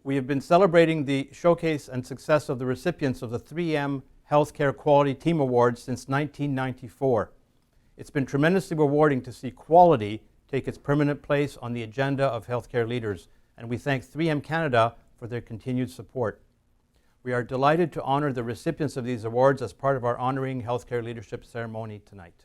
We have been celebrating the showcase and success of the recipients of the 3M Healthcare Quality Team Awards since 1994. It's been tremendously rewarding to see quality take its permanent place on the agenda of healthcare leaders, and we thank 3M Canada for their continued support. We are delighted to honor the recipients of these awards as part of our Honoring Healthcare Leadership ceremony tonight.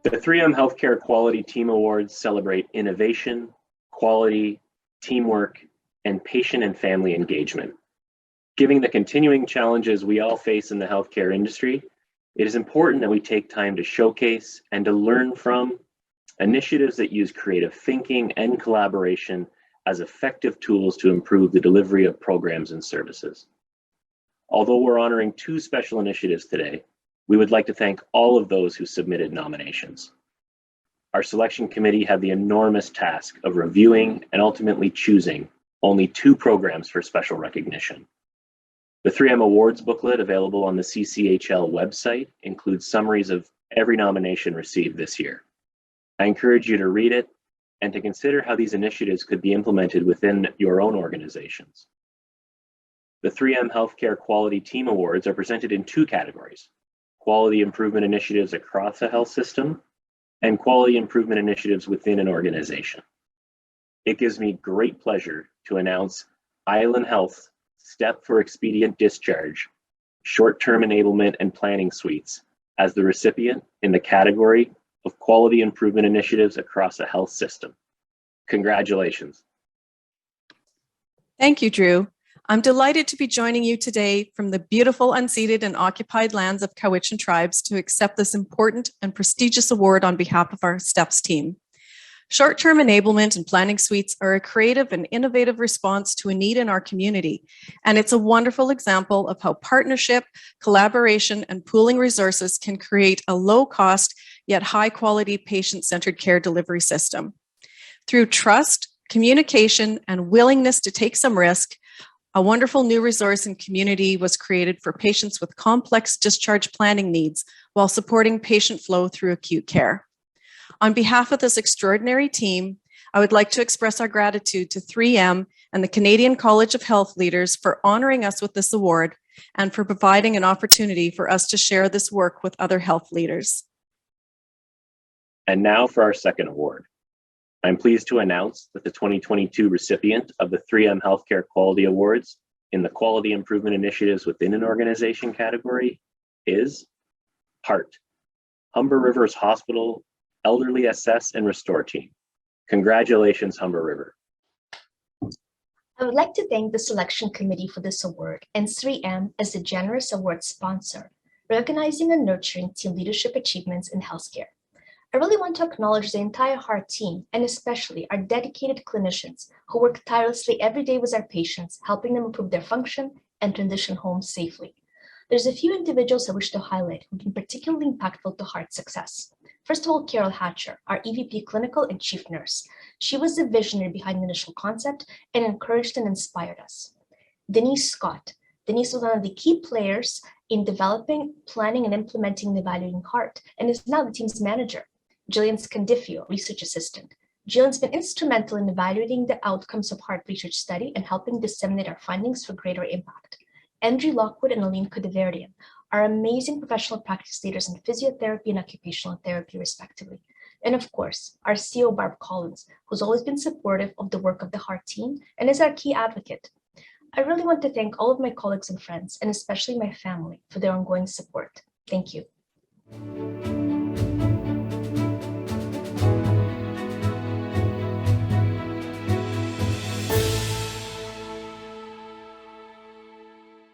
The 3M Healthcare Quality Team Awards celebrate innovation, quality, teamwork, and patient and family engagement. Given the continuing challenges we all face in the healthcare industry, it is important that we take time to showcase and to learn from initiatives that use creative thinking and collaboration as effective tools to improve the delivery of programs and services. Although we're honoring 2 special initiatives today, we would like to thank all of those who submitted nominations. Our selection committee had the enormous task of reviewing and ultimately choosing only 2 programs for special recognition. The 3M Awards booklet available on the CCHL website includes summaries of every nomination received this year. I encourage you to read it and to consider how these initiatives could be implemented within your own organizations. The 3M Healthcare Quality Team Awards are presented in 2 categories: quality improvement initiatives across a health system and quality improvement initiatives within an organization. It gives me great pleasure to announce Island Health's Step for Expedient Discharge, Short-Term Enablement and Planning Suites as the recipient in the category of quality improvement initiatives across a health system. Congratulations. Thank you, Drew. I'm delighted to be joining you today from the beautiful unceded and occupied lands of Cowichan tribes to accept this important and prestigious award on behalf of our STEPS team. Short-term enablement and planning suites are a creative and innovative response to a need in our community, and it's a wonderful example of how partnership, collaboration, and pooling resources can create a low-cost yet high-quality patient-centered care delivery system. Through trust, communication, and willingness to take some risk, a wonderful new resource and community was created for patients with complex discharge planning needs while supporting patient flow through acute care. On behalf of this extraordinary team, I would like to express our gratitude to 3M and the Canadian College of Health Leaders for honoring us with this award and for providing an opportunity for us to share this work with other health leaders. And now for our second award. I'm pleased to announce that the 2022 recipient of the 3M Healthcare Quality Awards in the Quality Improvement Initiatives within an Organization category is HEART, Humber Rivers Hospital Elderly Assess and Restore Team. Congratulations, Humber River. I would like to thank the selection committee for this award and 3M as the generous award sponsor, recognizing and nurturing team leadership achievements in healthcare. I really want to acknowledge the entire HEART team and especially our dedicated clinicians who work tirelessly every day with our patients, helping them improve their function and transition home safely. There's a few individuals I wish to highlight who've been particularly impactful to HEART's success. First of all, Carol Hatcher, our EVP Clinical and Chief Nurse. She was the visionary behind the initial concept and encouraged and inspired us. Denise Scott. Denise was one of the key players in developing, planning, and implementing and evaluating HEART and is now the team's manager. Jillian Scandifio, Research Assistant. Jillian's been instrumental in evaluating the outcomes of HEART research study and helping disseminate our findings for greater impact. Andrew Lockwood and Aline Kudeverdian are amazing professional practice leaders in physiotherapy and occupational therapy, respectively. And of course, our CEO, Barb Collins, who's always been supportive of the work of the HEART team and is our key advocate. I really want to thank all of my colleagues and friends, and especially my family, for their ongoing support. Thank you.